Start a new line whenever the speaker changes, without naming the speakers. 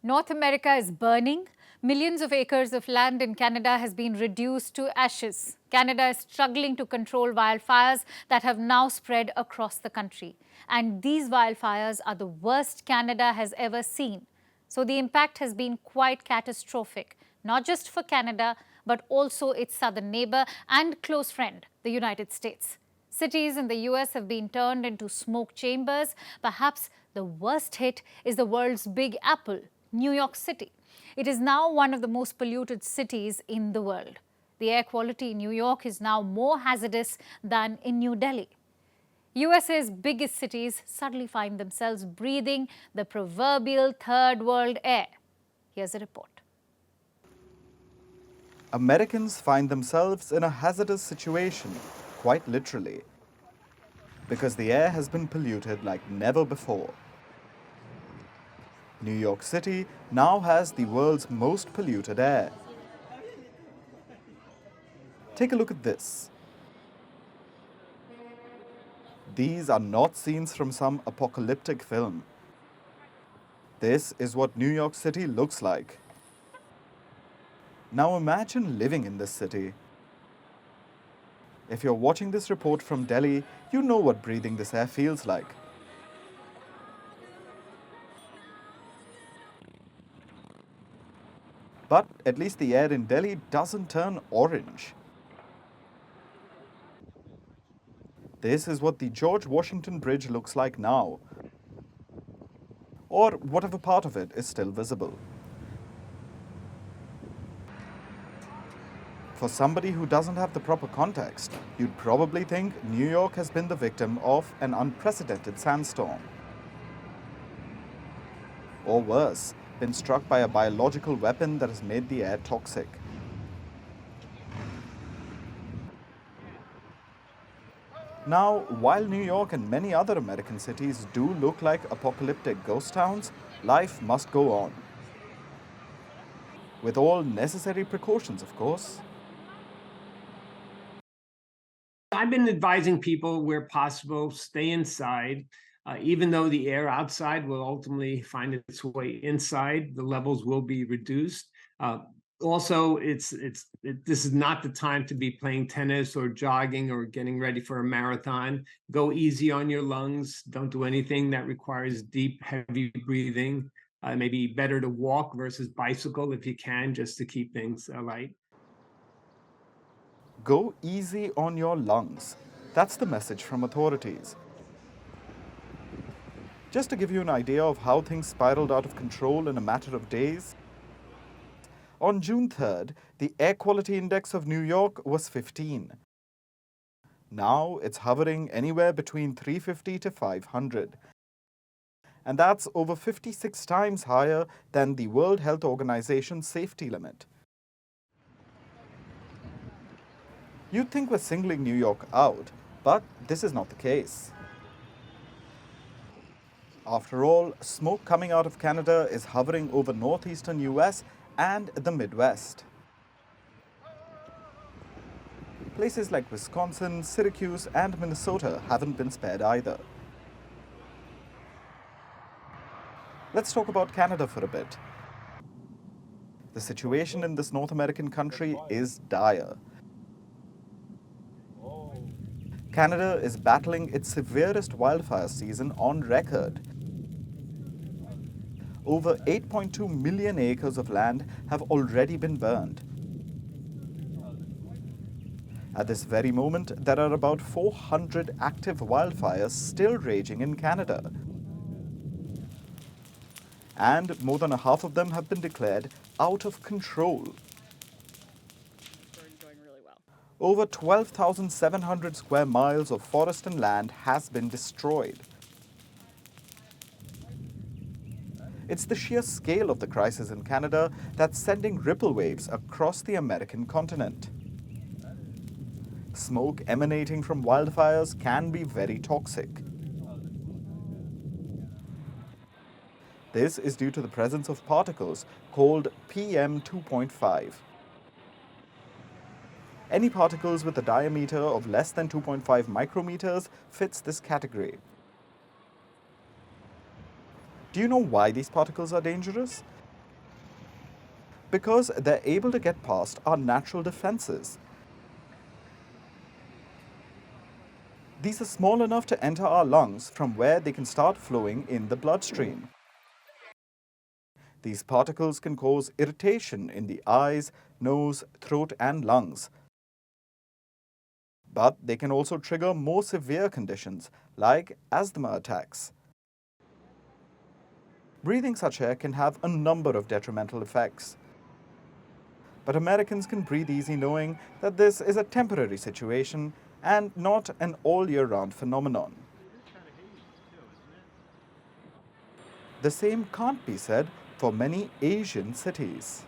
North America is burning. Millions of acres of land in Canada has been reduced to ashes. Canada is struggling to control wildfires that have now spread across the country. And these wildfires are the worst Canada has ever seen. So the impact has been quite catastrophic, not just for Canada, but also its southern neighbor and close friend, the United States. Cities in the US have been turned into smoke chambers. Perhaps the worst hit is the world's Big Apple, New York City. It is now one of the most polluted cities in the world. The air quality in New York is now more hazardous than in New Delhi. USA's biggest cities suddenly find themselves breathing the proverbial third world air. Here's a report.
Americans find themselves in a hazardous situation, quite literally, because the air has been polluted like never before. New York City now has the world's most polluted air. Take a look at this. These are not scenes from some apocalyptic film. This is what New York City looks like. Now imagine living in this city. If you're watching this report from Delhi, you know what breathing this air feels like. But at least the air in Delhi doesn't turn orange. This is what the George Washington Bridge looks like now, or whatever part of it is still visible. For somebody who doesn't have the proper context, you'd probably think New York has been the victim of an unprecedented sandstorm. Or worse, been struck by a biological weapon that has made the air toxic. Now, while New York and many other American cities do look like apocalyptic ghost towns, life must go on. With all necessary precautions, of course.
I've been advising people where possible, stay inside. Even though the air outside will ultimately find its way inside, the levels will be reduced. Also, this is not the time to be playing tennis or jogging or getting ready for a marathon. Go easy on your lungs. Don't do anything that requires deep, heavy breathing. Maybe better to walk versus bicycle if you can, just to keep things light.
Go easy on your lungs. That's the message from authorities. Just to give you an idea of how things spiraled out of control in a matter of days, on June 3rd, the air quality index of New York was 15. Now it's hovering anywhere between 350 to 500. And that's over 56 times higher than the World Health Organization's safety limit. You'd think we're singling New York out, but this is not the case. After all, smoke coming out of Canada is hovering over northeastern US and the Midwest. Places like Wisconsin, Syracuse, and Minnesota haven't been spared either. Let's talk about Canada for a bit. The situation in this North American country is dire. Canada is battling its severest wildfire season on record. Over 8.2 million acres of land have already been burned. At this very moment, there are about 400 active wildfires still raging in Canada. And more than a half of them have been declared out of control. Over 12,700 square miles of forest and land has been destroyed. It's the sheer scale of the crisis in Canada that's sending ripple waves across the American continent. Smoke emanating from wildfires can be very toxic. This is due to the presence of particles called PM 2.5. Any particles with a diameter of less than 2.5 micrometers fits this category. Do you know why these particles are dangerous? because they're able to get past our natural defenses. These are small enough to enter our lungs from where they can start flowing in the bloodstream. These particles can cause irritation in the eyes, nose, throat, and lungs. But they can also trigger more severe conditions like asthma attacks. Breathing such air can have a number of detrimental effects. But Americans can breathe easy knowing that this is a temporary situation and not an all-year-round phenomenon. The same can't be said for many Asian cities.